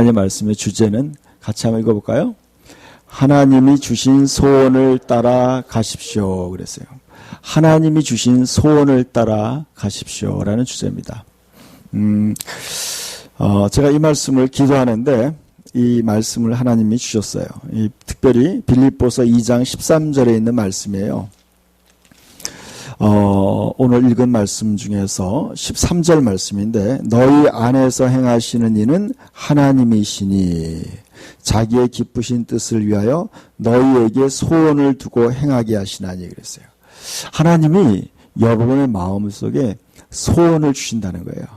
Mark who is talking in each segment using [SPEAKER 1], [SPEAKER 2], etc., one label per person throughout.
[SPEAKER 1] 하나님의 말씀의 주제는 같이 한번 읽어볼까요? 하나님이 주신 소원을 따라 가십시오. 그랬어요. 하나님이 주신 소원을 따라 가십시오라는 주제입니다. 제가 이 말씀을 기도하는데 이 말씀을 하나님이 주셨어요. 특별히 빌립보서 2장 13절에 있는 말씀이에요. 오늘 읽은 말씀 중에서 13절 말씀인데 너희 안에서 행하시는 이는 하나님이시니 자기의 기쁘신 뜻을 위하여 너희에게 소원을 두고 행하게 하시나니 그랬어요. 하나님이 여러분의 마음속에 소원을 주신다는 거예요.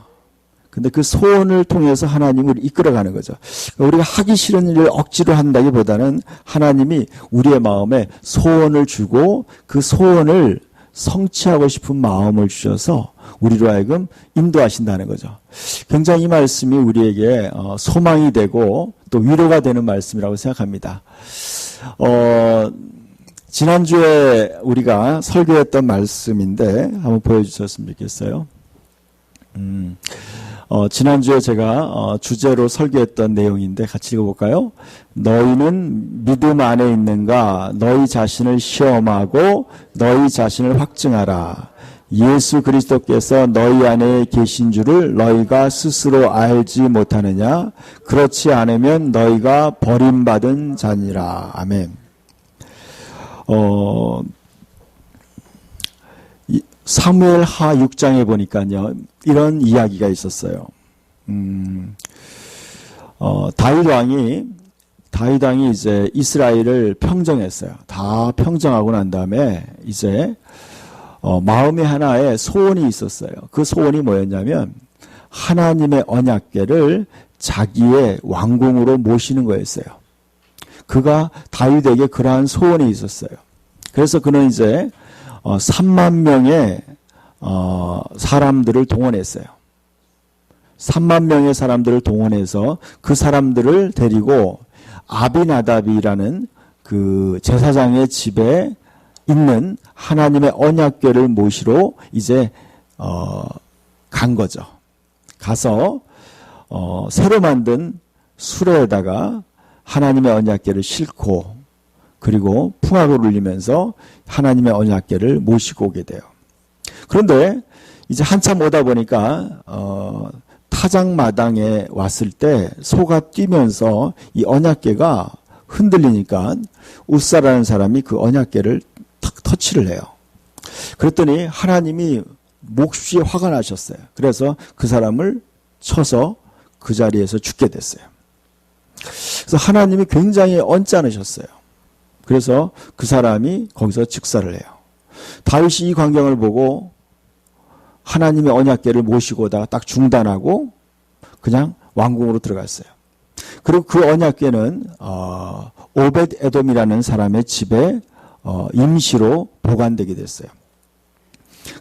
[SPEAKER 1] 근데 그 소원을 통해서 하나님을 이끌어가는 거죠. 우리가 하기 싫은 일을 억지로 한다기보다는 하나님이 우리의 마음에 소원을 주고 그 소원을 성취하고 싶은 마음을 주셔서 우리로 하여금 인도하신다는 거죠. 굉장히 이 말씀이 우리에게 소망이 되고 또 위로가 되는 말씀이라고 생각합니다. 지난주에 우리가 설교했던 말씀인데 한번 보여주셨으면 좋겠어요. 지난주에 제가 주제로 설교했던 내용인데 같이 읽어볼까요? 너희는 믿음 안에 있는가? 너희 자신을 시험하고 너희 자신을 확증하라. 예수 그리스도께서 너희 안에 계신 줄을 너희가 스스로 알지 못하느냐? 그렇지 않으면 너희가 버림받은 자니라. 아멘. 사무엘하 6장에 보니까요, 이런 이야기가 있었어요. 다윗 왕이 이제 이스라엘을 평정했어요. 다 평정하고 난 다음에 이제 마음에 하나의 소원이 있었어요. 그 소원이 뭐였냐면 하나님의 언약궤를 자기의 왕궁으로 모시는 거였어요. 그가 다윗에게 그러한 소원이 있었어요. 그래서 그는 이제 3만 명의 사람들을 동원했어요. 3만 명의 사람들을 동원해서 그 사람들을 데리고 아비나답이라는 그 제사장의 집에 있는 하나님의 언약궤를 모시러 이제 간 거죠. 가서 새로 만든 수레에다가 하나님의 언약궤를 싣고 그리고 풍악을 울리면서 하나님의 언약궤를 모시고 오게 돼요. 그런데 이제 한참 오다 보니까 타작마당에 왔을 때 소가 뛰면서 이 언약궤가 흔들리니까 웃사라는 사람이 그 언약궤를 탁 터치를 해요. 그랬더니 하나님이 몹시 화가 나셨어요. 그래서 그 사람을 쳐서 그 자리에서 죽게 됐어요. 그래서 하나님이 굉장히 언짢으셨어요. 그래서 그 사람이 거기서 즉사를 해요. 다윗이 이 광경을 보고 하나님의 언약궤를 모시고 오다가 딱 중단하고 그냥 왕궁으로 들어갔어요. 그리고 그 언약궤는 오벳 에돔이라는 사람의 집에 임시로 보관되게 됐어요.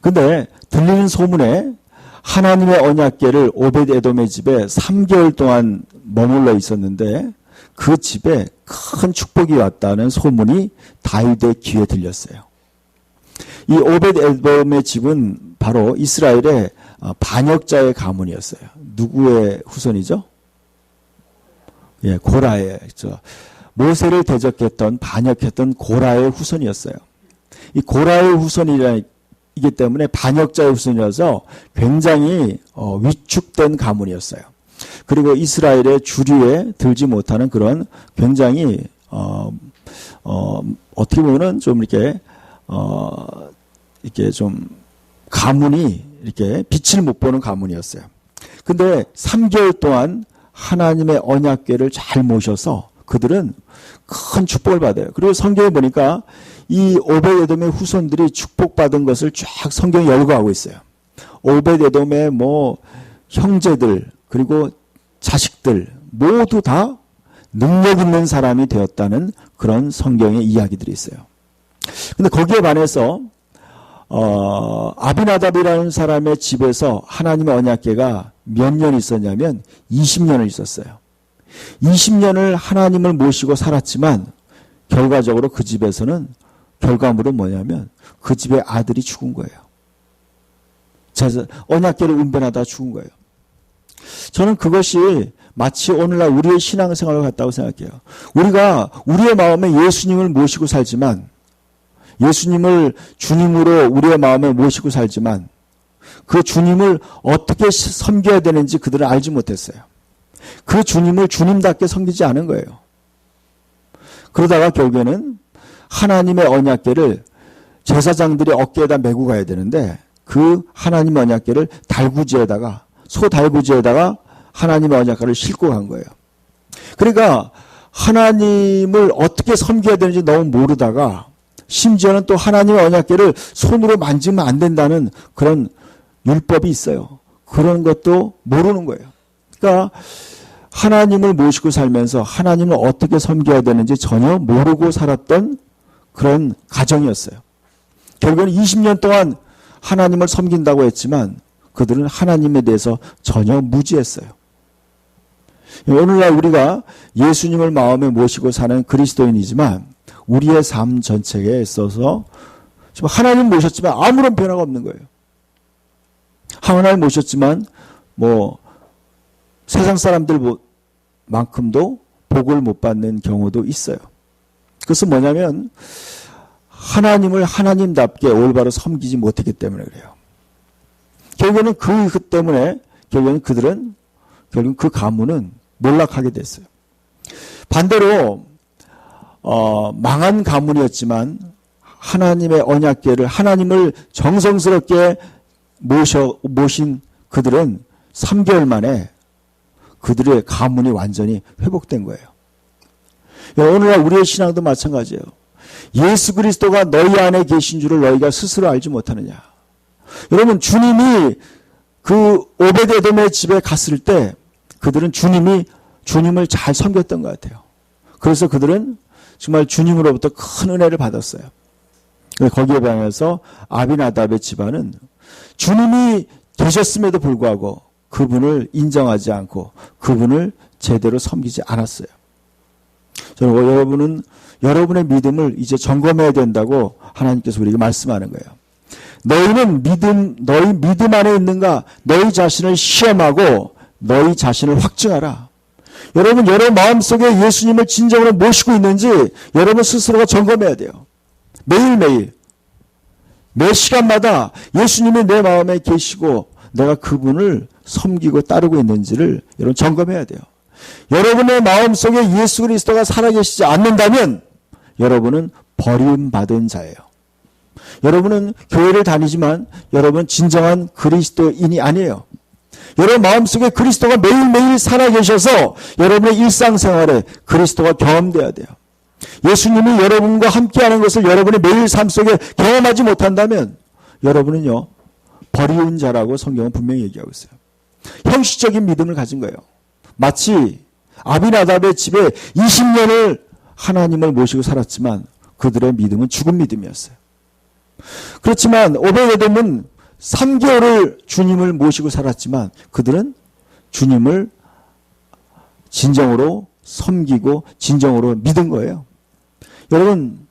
[SPEAKER 1] 근데 들리는 소문에 하나님의 언약궤를 오벳 에돔의 집에 3개월 동안 머물러 있었는데 그 집에 큰 축복이 왔다는 소문이 다윗의 귀에 들렸어요. 이 오벳 에돔의 집은 바로 이스라엘의 반역자의 가문이었어요. 누구의 후손이죠? 예, 고라의, 모세를 대적했던, 반역했던 고라의 후손이었어요. 이 고라의 후손이기 때문에 반역자의 후손이어서 굉장히 위축된 가문이었어요. 그리고 이스라엘의 주류에 들지 못하는 그런 굉장히 어떻게 보면은 좀 이렇게 좀 가문이 이렇게 빛을 못 보는 가문이었어요. 근데 3개월 동안 하나님의 언약궤를 잘 모셔서 그들은 큰 축복을 받아요. 그리고 성경에 보니까 이 오벳에돔의 후손들이 축복받은 것을 쫙 성경에 열거하고 있어요. 오벳에돔의 형제들 그리고 자식들 모두 다 능력 있는 사람이 되었다는 그런 성경의 이야기들이 있어요. 근데 거기에 반해서 아비나답이라는 사람의 집에서 하나님의 언약궤가 몇 년 있었냐면 20년을 있었어요. 20년을 하나님을 모시고 살았지만 결과적으로 그 집에서는 결과물은 뭐냐면 그 집의 아들이 죽은 거예요. 언약궤를 운반하다 죽은 거예요. 저는 그것이 마치 오늘날 우리의 신앙생활과 같다고 생각해요. 우리가 우리의 마음에 예수님을 모시고 살지만, 예수님을 주님으로 우리의 마음에 모시고 살지만 그 주님을 어떻게 섬겨야 되는지 그들은 알지 못했어요. 그 주님을 주님답게 섬기지 않은 거예요. 그러다가 결국에는 하나님의 언약궤를 제사장들이 어깨에다 메고 가야 되는데 그 하나님의 언약궤를 달구지에다가, 소달구지에다가 하나님의 언약궤를 싣고 간 거예요. 그러니까 하나님을 어떻게 섬겨야 되는지 너무 모르다가 심지어는 또 하나님의 언약궤를 손으로 만지면 안 된다는 그런 율법이 있어요. 그런 것도 모르는 거예요. 그러니까 하나님을 모시고 살면서 하나님을 어떻게 섬겨야 되는지 전혀 모르고 살았던 그런 가정이었어요. 결국은 20년 동안 하나님을 섬긴다고 했지만 그들은 하나님에 대해서 전혀 무지했어요. 오늘날 우리가 예수님을 마음에 모시고 사는 그리스도인이지만 우리의 삶 전체에 있어서 지금 하나님 모셨지만 아무런 변화가 없는 거예요. 하나님 모셨지만 세상 사람들만큼도 복을 못 받는 경우도 있어요. 그것은 뭐냐면 하나님을 하나님답게 올바로 섬기지 못했기 때문에 그래요. 결국에는 그 때문에 결국에는 그들은 결국 그 가문은 몰락하게 됐어요. 반대로 망한 가문이었지만 하나님의 언약궤를, 하나님을 정성스럽게 모신 그들은 3개월 만에 그들의 가문이 완전히 회복된 거예요. 오늘날 우리의 신앙도 마찬가지예요. 예수 그리스도가 너희 안에 계신 줄을 너희가 스스로 알지 못하느냐. 여러분, 주님이 그 오베데돔의 집에 갔을 때 그들은 주님을 잘 섬겼던 것 같아요. 그래서 그들은 정말 주님으로부터 큰 은혜를 받았어요. 거기에 반해서 아비나답의 집안은 주님이 계셨음에도 불구하고 그분을 인정하지 않고 그분을 제대로 섬기지 않았어요. 저는 여러분은 여러분의 믿음을 이제 점검해야 된다고 하나님께서 우리에게 말씀하는 거예요. 너희 믿음 안에 있는가? 너희 자신을 시험하고 너희 자신을 확증하라. 여러분 마음속에 예수님을 진정으로 모시고 있는지 여러분 스스로가 점검해야 돼요. 매일매일 매 시간마다 예수님이 내 마음에 계시고 내가 그분을 섬기고 따르고 있는지를 여러분 점검해야 돼요. 여러분의 마음속에 예수 그리스도가 살아계시지 않는다면 여러분은 버림받은 자예요. 여러분은 교회를 다니지만 여러분은 진정한 그리스도인이 아니에요. 여러분 마음속에 그리스도가 매일매일 살아계셔서 여러분의 일상생활에 그리스도가 경험돼야 돼요. 예수님이 여러분과 함께하는 것을 여러분의 매일 삶 속에 경험하지 못한다면 여러분은요 버리운 자라고 성경은 분명히 얘기하고 있어요. 형식적인 믿음을 가진 거예요. 마치 아비나답의 집에 20년을 하나님을 모시고 살았지만 그들의 믿음은 죽은 믿음이었어요. 그렇지만 오베데돔은 3개월을 주님을 모시고 살았지만 그들은 주님을 진정으로 섬기고 진정으로 믿은 거예요. 여러분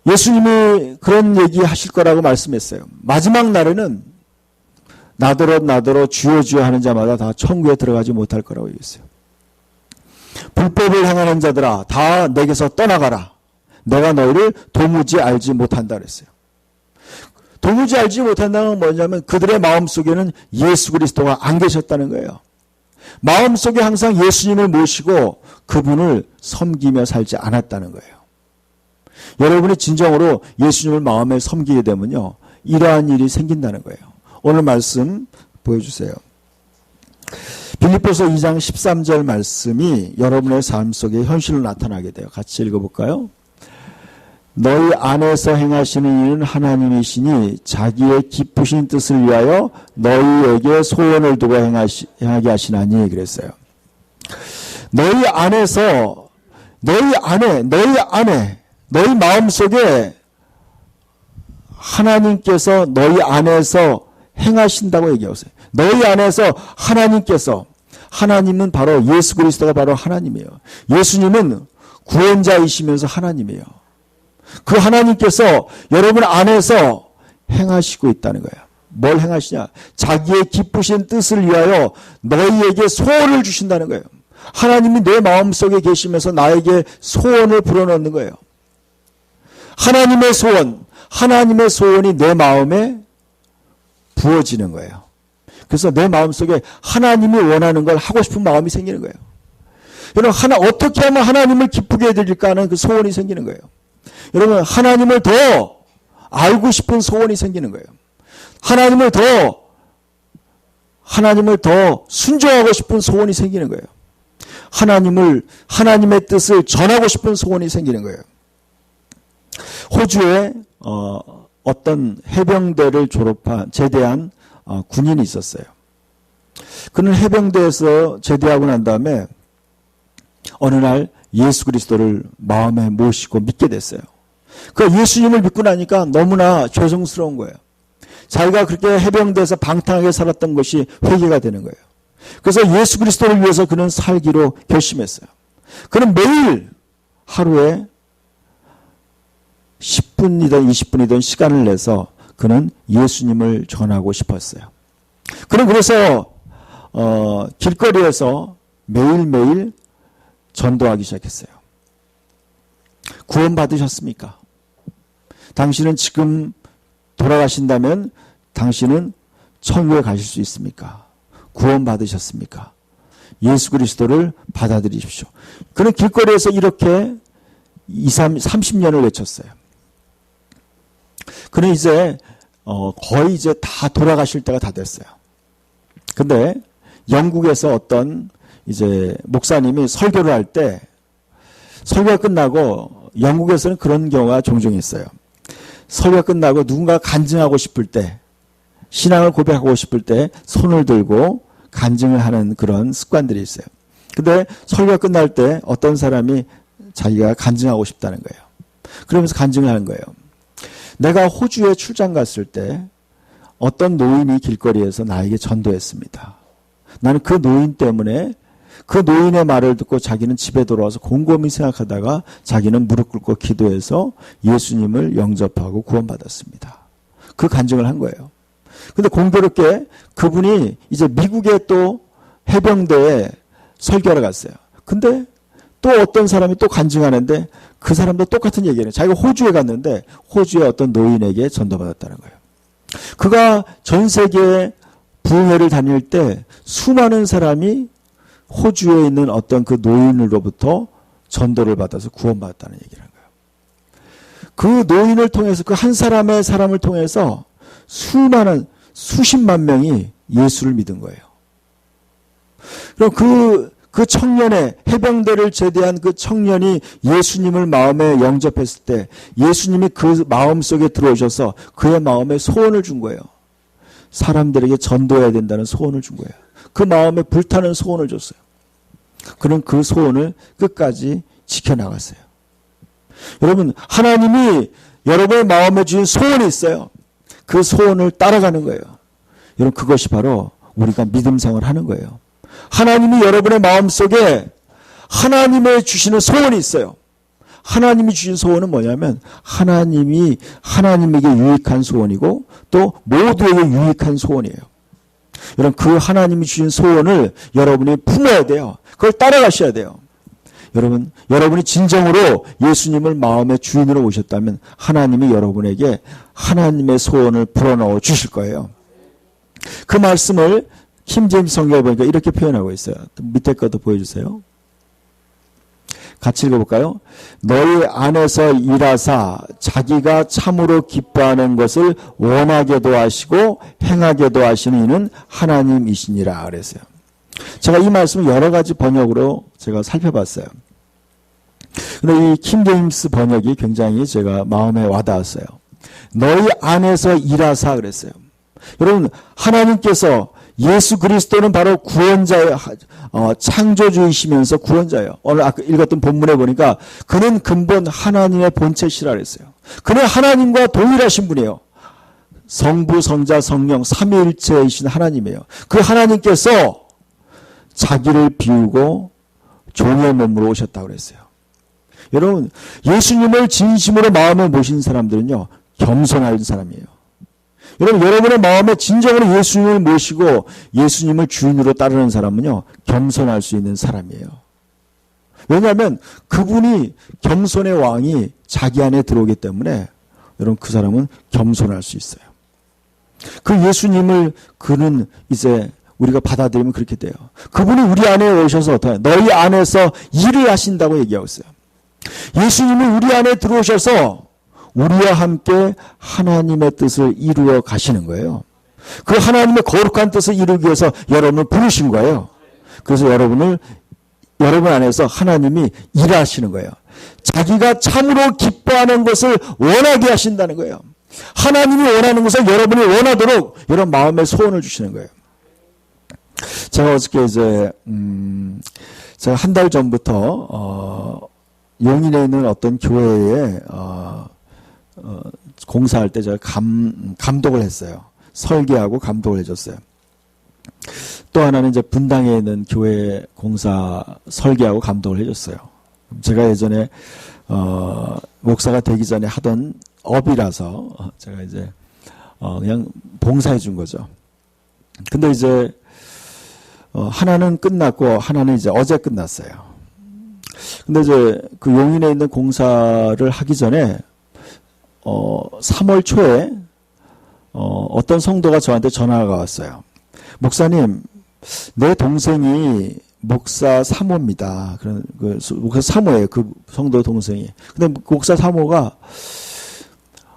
[SPEAKER 1] 예수님이 그런 얘기 하실 거라고 말씀했어요. 마지막 날에는 나더러 주여 주여 하는 자마다 다 천국에 들어가지 못할 거라고 얘기했어요. 불법을 행하는 자들아 다 내게서 떠나가라. 내가 너희를 도무지 알지 못한다 그랬어요. 도무지 알지 못한다는 건 뭐냐면 그들의 마음속에는 예수 그리스도가 안 계셨다는 거예요. 마음속에 항상 예수님을 모시고 그분을 섬기며 살지 않았다는 거예요. 여러분이 진정으로 예수님을 마음에 섬기게 되면요 이러한 일이 생긴다는 거예요. 오늘 말씀 보여주세요. 빌립보서 2장 13절 말씀이 여러분의 삶 속에 현실로 나타나게 돼요. 같이 읽어볼까요? 너희 안에서 행하시는 일은 하나님이시니 자기의 기쁘신 뜻을 위하여 너희에게 소원을 두고 행하게 하시나니 그랬어요. 너희 안에서 너희 마음속에 하나님께서 너희 안에서 행하신다고 얘기하세요. 너희 안에서 하나님은 바로 예수 그리스도가 바로 하나님이에요. 예수님은 구원자이시면서 하나님이에요. 그 하나님께서 여러분 안에서 행하시고 있다는 거예요. 뭘 행하시냐? 자기의 기쁘신 뜻을 위하여 너희에게 소원을 주신다는 거예요. 하나님이 내 마음속에 계시면서 나에게 소원을 불어넣는 거예요. 하나님의 소원이 내 마음에 부어지는 거예요. 그래서 내 마음속에 하나님이 원하는 걸 하고 싶은 마음이 생기는 거예요. 여러분, 어떻게 하면 하나님을 기쁘게 해드릴까 하는 그 소원이 생기는 거예요. 여러분, 하나님을 더 알고 싶은 소원이 생기는 거예요. 하나님을 더 순종하고 싶은 소원이 생기는 거예요. 하나님의 뜻을 전하고 싶은 소원이 생기는 거예요. 호주에 어떤 해병대를 제대한 군인이 있었어요. 그는 해병대에서 제대하고 난 다음에 어느 날 예수 그리스도를 마음에 모시고 믿게 됐어요. 그 예수님을 믿고 나니까 너무나 죄송스러운 거예요. 자기가 그렇게 해병대에서 방탕하게 살았던 것이 회개가 되는 거예요. 그래서 예수 그리스도를 위해서 그는 살기로 결심했어요. 그는 매일 하루에 10분이든 20분이든 시간을 내서 그는 예수님을 전하고 싶었어요. 그는 그래서 길거리에서 매일매일 전도하기 시작했어요. 구원 받으셨습니까? 당신은 지금 돌아가신다면 당신은 천국에 가실 수 있습니까? 구원 받으셨습니까? 예수 그리스도를 받아들이십시오. 그는 길거리에서 이렇게 30년을 외쳤어요. 그는 거의 다 돌아가실 때가 다 됐어요. 근데 영국에서 어떤 목사님이 설교를 할 때 설교가 끝나고 영국에서는 그런 경우가 종종 있어요. 설교가 끝나고 누군가 간증하고 싶을 때, 신앙을 고백하고 싶을 때 손을 들고 간증을 하는 그런 습관들이 있어요. 근데 설교가 끝날 때 어떤 사람이 자기가 간증하고 싶다는 거예요. 그러면서 간증을 하는 거예요. 내가 호주에 출장 갔을 때 어떤 노인이 길거리에서 나에게 전도했습니다. 나는 그 노인 때문에 그 노인의 말을 듣고 자기는 집에 돌아와서 곰곰이 생각하다가 자기는 무릎 꿇고 기도해서 예수님을 영접하고 구원받았습니다. 그 간증을 한 거예요. 근데 공교롭게 그분이 미국에 또 해병대에 설교하러 갔어요. 근데 또 어떤 사람이 또 간증하는데 그 사람도 똑같은 얘기예요. 자기가 호주에 갔는데 호주의 어떤 노인에게 전도받았다는 거예요. 그가 전 세계 부흥회를 다닐 때 수많은 사람이 호주에 있는 어떤 그 노인으로부터 전도를 받아서 구원받았다는 얘기를 한 거예요. 그 노인을 통해서 그 한 사람을 통해서 수십만 명이 예수를 믿은 거예요. 그럼 그 청년의 해병대를 제대한 그 청년이 예수님을 마음에 영접했을 때 예수님이 그 마음속에 들어오셔서 그의 마음에 소원을 준 거예요. 사람들에게 전도해야 된다는 소원을 준 거예요. 그 마음에 불타는 소원을 줬어요. 그는 그 소원을 끝까지 지켜나갔어요. 여러분, 하나님이 여러분의 마음에 주신 소원이 있어요. 그 소원을 따라가는 거예요. 여러분, 그것이 바로 우리가 믿음 생활을 하는 거예요. 하나님이 여러분의 마음속에 하나님의 주시는 소원이 있어요. 하나님이 주신 소원은 뭐냐면 하나님에게 유익한 소원이고 또 모두에게 유익한 소원이에요. 여러분, 그 하나님이 주신 소원을 여러분이 품어야 돼요. 그걸 따라가셔야 돼요. 여러분이 진정으로 예수님을 마음의 주인으로 오셨다면 하나님이 여러분에게 하나님의 소원을 불어넣어 주실 거예요. 그 말씀을 킹제임스 성경에 보니까 이렇게 표현하고 있어요. 밑에 것도 보여주세요. 같이 읽어볼까요? 너희 안에서 일하사 자기가 참으로 기뻐하는 것을 원하게도 하시고 행하게도 하시는 이는 하나님이시니라 그랬어요. 제가 이 말씀을 여러 가지 번역으로 제가 살펴봤어요. 근데 이 킹제임스 번역이 굉장히 제가 마음에 와닿았어요. 너희 안에서 일하사 그랬어요. 여러분, 하나님께서 예수 그리스도는 바로 구원자예요. 창조주이시면서 구원자예요. 오늘 아까 읽었던 본문에 보니까 그는 근본 하나님의 본체시라 그랬어요. 그는 하나님과 동일하신 분이에요. 성부, 성자, 성령 삼위일체이신 하나님이에요. 그 하나님께서 자기를 비우고 종의 몸으로 오셨다고 그랬어요. 여러분, 예수님을 진심으로 마음에 모신 사람들은요, 겸손한 사람이에요. 여러분의 마음에 진정으로 예수님을 모시고 예수님을 주인으로 따르는 사람은요, 겸손할 수 있는 사람이에요. 왜냐하면 그분이 겸손의 왕이 자기 안에 들어오기 때문에 여러분 그 사람은 겸손할 수 있어요. 그 예수님을 그는 이제 우리가 받아들이면 그렇게 돼요. 그분이 우리 안에 오셔서 어떠해요? 너희 안에서 일을 하신다고 얘기하고 있어요. 예수님이 우리 안에 들어오셔서 우리와 함께 하나님의 뜻을 이루어 가시는 거예요. 그 하나님의 거룩한 뜻을 이루기 위해서 여러분을 부르신 거예요. 그래서 여러분 안에서 하나님이 일하시는 거예요. 자기가 참으로 기뻐하는 것을 원하게 하신다는 거예요. 하나님이 원하는 것을 여러분이 원하도록 여러분 마음의 소원을 주시는 거예요. 제가 어저께 이제 제가 한 달 전부터 용인에 있는 어떤 교회에 공사할 때 제가 감독을 했어요. 설계하고 감독을 해줬어요. 또 하나는 이제 분당에 있는 교회 공사 설계하고 감독을 해줬어요. 제가 예전에 목사가 되기 전에 하던 업이라서 제가 이제 그냥 봉사해 준 거죠. 근데 이제 하나는 끝났고 하나는 이제 어제 끝났어요. 근데 이제 그 용인에 있는 공사를 하기 전에 3월 초에 어떤 성도가 저한테 전화가 왔어요. 목사님, 내 동생이 목사 사모입니다. 목사 사모예요. 그 성도 동생이. 근데 그 목사 사모가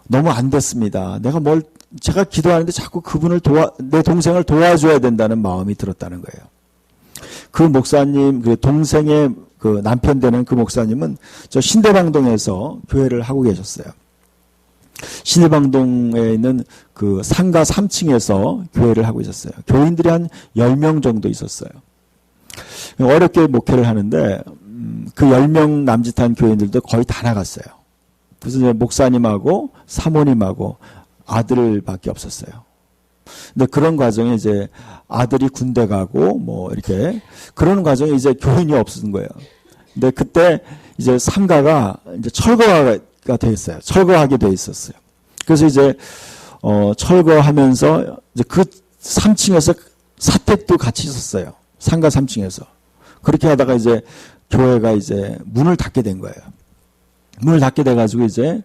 [SPEAKER 1] 너무 안 됐습니다. 제가 기도하는데 자꾸 내 동생을 도와줘야 된다는 마음이 들었다는 거예요. 그 목사님, 그 동생의 그 남편 되는 그 목사님은 저 신대방동에서 교회를 하고 계셨어요. 신대방동에 있는 그 상가 3층에서 교회를 하고 있었어요. 교인들이 한 10명 정도 있었어요. 어렵게 목회를 하는데 그 10명 남짓한 교인들도 거의 다 나갔어요. 그래서 이제 목사님하고 사모님하고 아들밖에 없었어요. 근데 그런 과정에 이제 아들이 군대 가고 뭐 이렇게 그런 과정에 이제 교인이 없은 거예요. 근데 그때 이제 상가가 이제 철거가 돼 있어요. 철거하게 돼 있었어요. 그래서 이제 철거하면서 이제 그 3층에서 사택도 같이 있었어요. 상가 3층에서. 그렇게 하다가 이제 교회가 이제 문을 닫게 된 거예요. 문을 닫게 돼 가지고 이제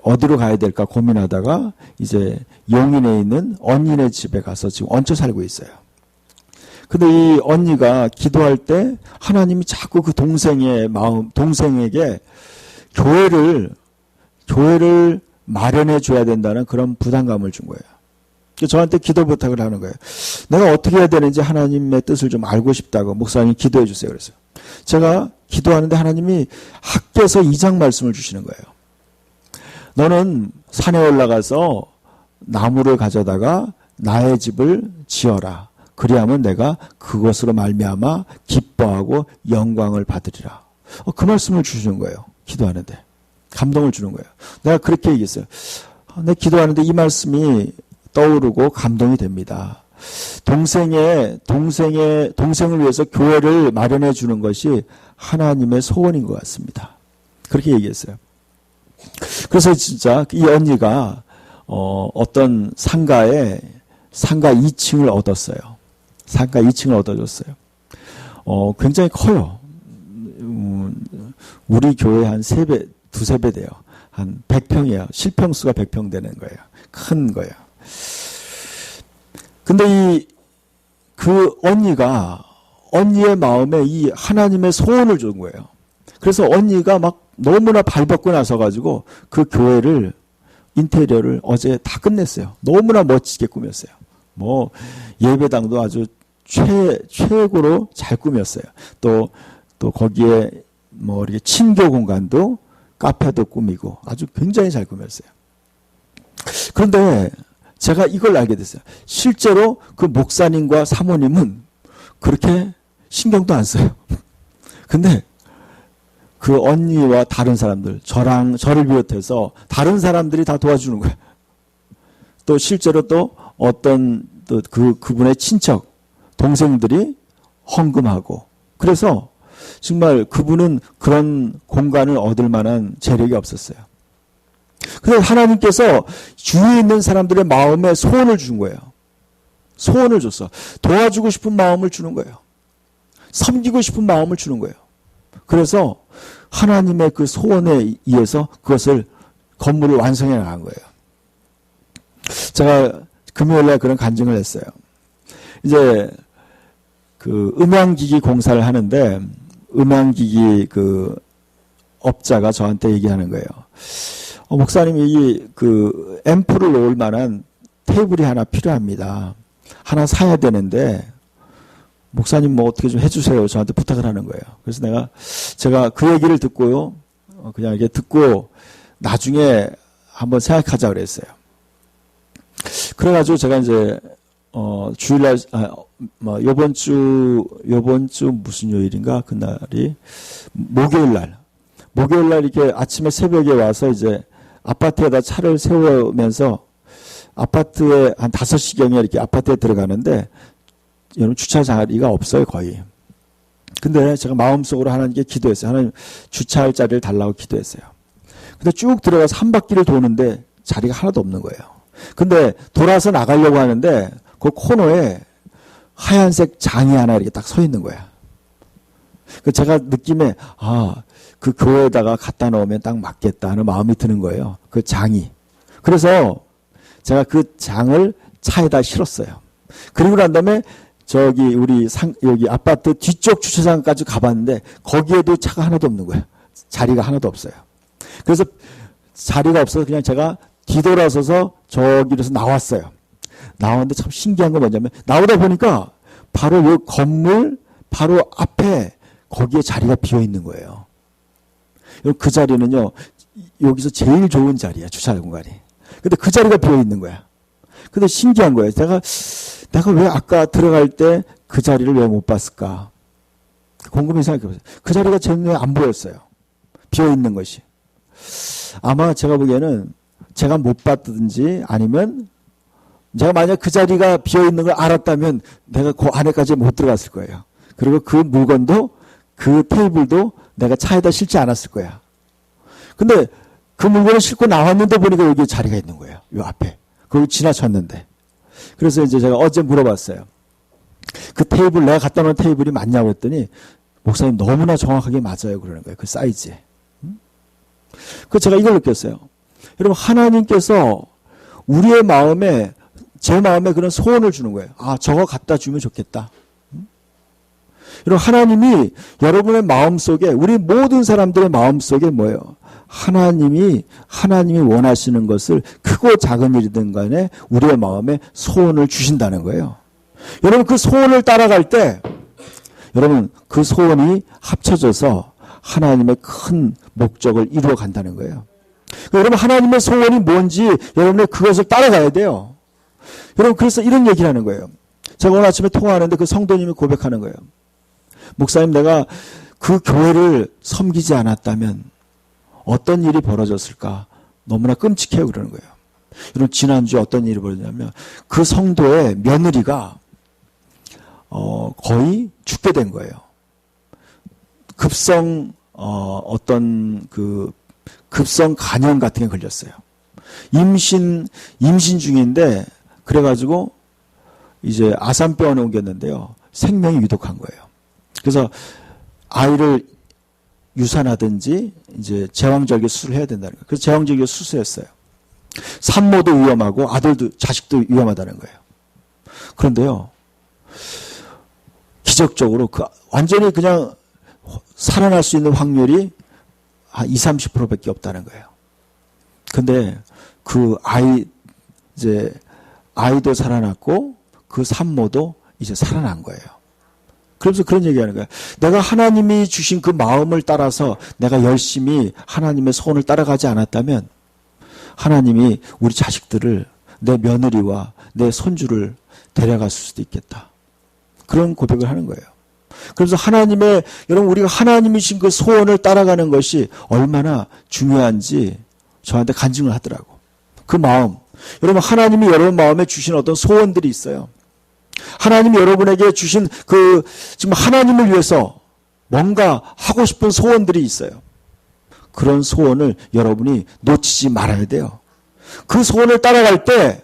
[SPEAKER 1] 어디로 가야 될까 고민하다가 이제 용인에 있는 언니네 집에 가서 지금 얹혀 살고 있어요. 근데 이 언니가 기도할 때 하나님이 자꾸 그 동생에게 교회를 마련해 줘야 된다는 그런 부담감을 준 거예요. 저한테 기도 부탁을 하는 거예요. 내가 어떻게 해야 되는지 하나님의 뜻을 좀 알고 싶다고 목사님 기도해 주세요. 그랬어요. 제가 기도하는데 하나님이 학개서 2장 말씀을 주시는 거예요. 너는 산에 올라가서 나무를 가져다가 나의 집을 지어라. 그리하면 내가 그것으로 말미암아 기뻐하고 영광을 받으리라. 그 말씀을 주시는 거예요. 기도하는데. 감동을 주는 거예요. 내가 그렇게 얘기했어요. 내 기도하는데 이 말씀이 떠오르고 감동이 됩니다. 동생을 위해서 교회를 마련해 주는 것이 하나님의 소원인 것 같습니다. 그렇게 얘기했어요. 그래서 진짜 이 언니가 어떤 상가 2층을 얻었어요. 상가 2층을 얻어줬어요. 굉장히 커요. 우리 교회 한 3배, 2-3배 돼요. 한 100평이에요. 실평수가 100평 되는 거예요. 큰 거예요. 근데 그 언니의 마음에 이 하나님의 소원을 준 거예요. 그래서 언니가 막 너무나 발벗고 나서가지고 그 교회를 인테리어를 어제 다 끝냈어요. 너무나 멋지게 꾸몄어요. 뭐 예배당도 아주 최고로 잘 꾸몄어요. 또 거기에 뭐 이렇게 친교 공간도 카페도 꾸미고 아주 굉장히 잘 꾸몄어요. 그런데 제가 이걸 알게 됐어요. 실제로 그 목사님과 사모님은 그렇게 신경도 안 써요. 근데 그 언니와 다른 사람들, 저를 비롯해서 다른 사람들이 다 도와주는 거예요. 또 실제로 또 어떤 그분의 친척, 동생들이 헌금하고. 그래서 정말 그분은 그런 공간을 얻을 만한 재력이 없었어요. 그래서 하나님께서 주위에 있는 사람들의 마음에 소원을 준 거예요. 소원을 줬어. 도와주고 싶은 마음을 주는 거예요. 섬기고 싶은 마음을 주는 거예요. 그래서 하나님의 그 소원에 의해서 그것을 건물을 완성해 나간 거예요. 제가 금요일날 그런 간증을 했어요. 이제 그 음향기기 공사를 하는데 음향기기 그 업자가 저한테 얘기하는 거예요. 목사님, 이 그 앰프를 놓을 만한 테이블이 하나 필요합니다. 하나 사야 되는데 목사님 뭐 어떻게 좀 해주세요. 저한테 부탁을 하는 거예요. 그래서 제가 그 얘기를 듣고요. 그냥 이렇게 듣고 나중에 한번 생각하자 그랬어요. 그래가지고 제가 이제 주일날 요번 주 무슨 요일인가 그날이 목요일날 이렇게 아침에 새벽에 와서 이제 아파트에다 차를 세우면서 아파트에 한 5시경에 이렇게 아파트에 들어가는데 여러분 주차 자리가 없어요, 거의. 근데 제가 마음속으로 하나님께 기도했어요. 하나님 주차할 자리를 달라고 기도했어요. 근데 쭉 들어가서 한 바퀴를 도는데 자리가 하나도 없는 거예요. 근데 돌아서 나가려고 하는데 그 코너에 하얀색 장이 하나 이렇게 딱 서 있는 거야. 그 제가 느낌에 그 교회에다가 갖다 놓으면 딱 맞겠다 하는 마음이 드는 거예요. 그 장이. 그래서 제가 그 장을 차에다 실었어요. 그리고 난 다음에 여기 아파트 뒤쪽 주차장까지 가봤는데 거기에도 차가 하나도 없는 거예요. 자리가 하나도 없어요. 그래서 자리가 없어서 그냥 제가 뒤돌아서서 저기로서 나왔어요. 나왔는데 참 신기한 건 뭐냐면 나오다 보니까 바로 이 건물 바로 앞에 거기에 자리가 비어 있는 거예요. 그 자리는요, 여기서 제일 좋은 자리야, 주차 공간이. 근데 그 자리가 비어 있는 거야. 근데 신기한 거예요. 내가 왜 아까 들어갈 때 그 자리를 왜 못 봤을까? 곰곰이 생각해보세요. 그 자리가 제 눈에 안 보였어요. 비어 있는 것이. 아마 제가 보기에는 제가 못 봤든지 아니면 제가 만약 그 자리가 비어 있는 걸 알았다면 내가 그 안에까지 못 들어갔을 거예요. 그리고 그 물건도 그 테이블도 내가 차에다 실지 않았을 거야. 근데 그 물건을 싣고 나왔는데 보니까 여기 자리가 있는 거예요. 요 앞에. 거기 지나쳤는데. 그래서 이제 제가 어제 물어봤어요. 그 테이블, 내가 갖다 놓은 테이블이 맞냐고 했더니 목사님 너무나 정확하게 맞아요. 그러는 거예요. 그 사이즈에. 그 제가 이걸 느꼈어요. 여러분, 하나님께서 우리의 마음에, 제 마음에 그런 소원을 주는 거예요. 저거 갖다 주면 좋겠다. 여러분, 하나님이 여러분의 마음속에, 우리 모든 사람들의 마음속에 뭐예요? 하나님이 원하시는 것을 크고 작은 일이든 간에 우리의 마음에 소원을 주신다는 거예요. 여러분, 그 소원을 따라갈 때 여러분, 그 소원이 합쳐져서 하나님의 큰 목적을 이루어 간다는 거예요. 여러분, 하나님의 소원이 뭔지 여러분은 그것을 따라가야 돼요. 여러분, 그래서 이런 얘기를 하는 거예요. 제가 오늘 아침에 통화하는데 그 성도님이 고백하는 거예요. 목사님, 내가 그 교회를 섬기지 않았다면 어떤 일이 벌어졌을까? 너무나 끔찍해요. 그러는 거예요. 여러분, 지난주에 어떤 일이 벌어졌냐면 그 성도의 며느리가 거의 죽게 된 거예요. 급성 급성 간염 같은 게 걸렸어요. 임신 중인데 그래가지고 이제 아산병원에 옮겼는데요. 생명이 위독한 거예요. 그래서 아이를 유산하든지 이제 제왕절개 수술을 해야 된다는 거예요. 그래서 제왕절개 수술했어요. 산모도 위험하고 자식도 위험하다는 거예요. 그런데요, 기적적으로 완전히 그냥 살아날 수 있는 확률이 한 20-30%밖에 없다는 거예요. 근데 그 아이도 살아났고 그 산모도 이제 살아난 거예요. 그래서 그런 얘기하는 거예요. 내가 하나님이 주신 그 마음을 따라서 내가 열심히 하나님의 소원을 따라가지 않았다면 하나님이 우리 자식들을, 내 며느리와 내 손주를 데려갔을 수도 있겠다. 그런 고백을 하는 거예요. 그래서 여러분, 우리가 하나님이 주신 그 소원을 따라가는 것이 얼마나 중요한지 저한테 간증을 하더라고. 그 마음. 여러분, 하나님이 여러분 마음에 주신 어떤 소원들이 있어요. 하나님이 여러분에게 주신 지금 하나님을 위해서 뭔가 하고 싶은 소원들이 있어요. 그런 소원을 여러분이 놓치지 말아야 돼요. 그 소원을 따라갈 때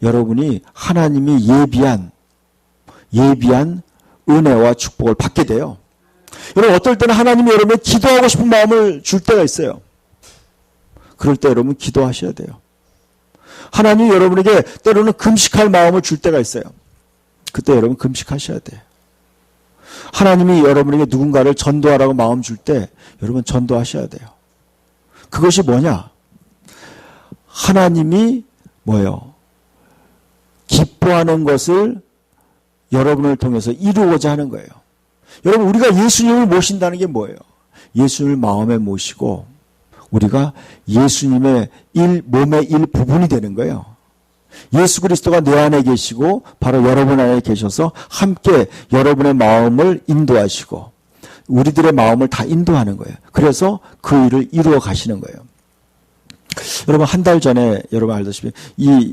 [SPEAKER 1] 여러분이 하나님이 예비한 은혜와 축복을 받게 돼요. 여러분 어떨 때는 하나님이 여러분의 기도하고 싶은 마음을 줄 때가 있어요. 그럴 때 여러분 기도하셔야 돼요. 하나님이 여러분에게 때로는 금식할 마음을 줄 때가 있어요. 그때 여러분 금식하셔야 돼요. 하나님이 여러분에게 누군가를 전도하라고 마음 줄 때 여러분 전도하셔야 돼요. 그것이 뭐냐? 하나님이 뭐예요? 기뻐하는 것을 여러분을 통해서 이루고자 하는 거예요. 여러분 우리가 예수님을 모신다는 게 뭐예요? 예수님을 마음에 모시고 우리가 예수님의 몸의 일부분이 되는 거예요. 예수 그리스도가 내 안에 계시고 바로 여러분 안에 계셔서 함께 여러분의 마음을 인도하시고 우리들의 마음을 다 인도하는 거예요. 그래서 그 일을 이루어 가시는 거예요. 여러분 한 달 전에 여러분 알다시피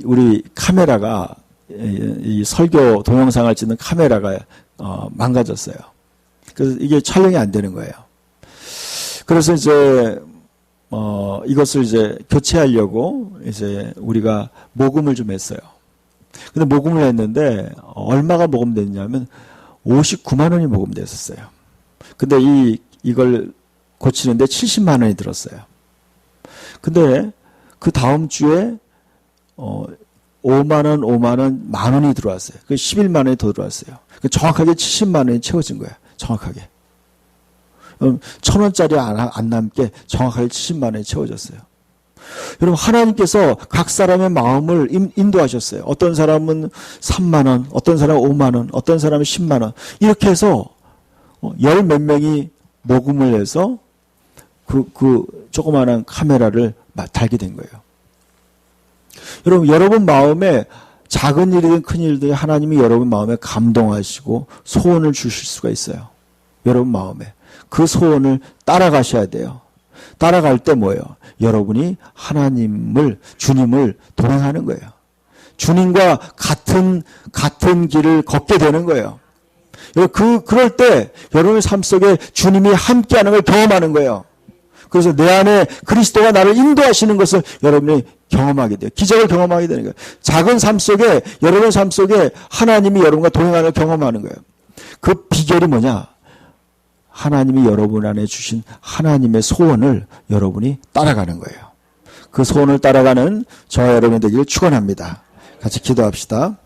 [SPEAKER 1] 우리 카메라가 이 설교 동영상을 찍는 카메라가 망가졌어요. 그래서 이게 촬영이 안 되는 거예요. 그래서 이제 이것을 이제 교체하려고 이제 우리가 모금을 좀 했어요. 근데 모금을 했는데 얼마가 모금됐냐면 59만 원이 모금됐었어요. 근데 이걸 고치는데 70만 원이 들었어요. 근데 그 다음 주에 5만 원, 만 원이 들어왔어요. 그 11만 원이 더 들어왔어요. 정확하게 70만 원이 채워진 거예요. 정확하게. 1,000원짜리 안 남게 정확하게 70만 원이 채워졌어요. 여러분 하나님께서 각 사람의 마음을 인도하셨어요. 어떤 사람은 3만 원, 어떤 사람은 5만 원, 어떤 사람은 10만 원 이렇게 해서 열 몇 명이 모금을 해서 그 조그마한 카메라를 달게 된 거예요. 여러분 마음에 작은 일이든 큰 일이든 하나님이 여러분 마음에 감동하시고 소원을 주실 수가 있어요. 여러분 마음에. 그 소원을 따라가셔야 돼요. 따라갈 때 뭐예요? 여러분이 주님을 동행하는 거예요. 주님과 같은 길을 걷게 되는 거예요. 그럴 때 여러분의 삶 속에 주님이 함께하는 걸 경험하는 거예요. 그래서 내 안에 그리스도가 나를 인도하시는 것을 여러분이 경험하게 돼요. 기적을 경험하게 되는 거예요. 작은 삶 속에 여러분 삶 속에 하나님이 여러분과 동행하는 걸 경험하는 거예요. 그 비결이 뭐냐? 하나님이 여러분 안에 주신 하나님의 소원을 여러분이 따라가는 거예요. 그 소원을 따라가는 저와 여러분 되기를 축원합니다. 같이 기도합시다.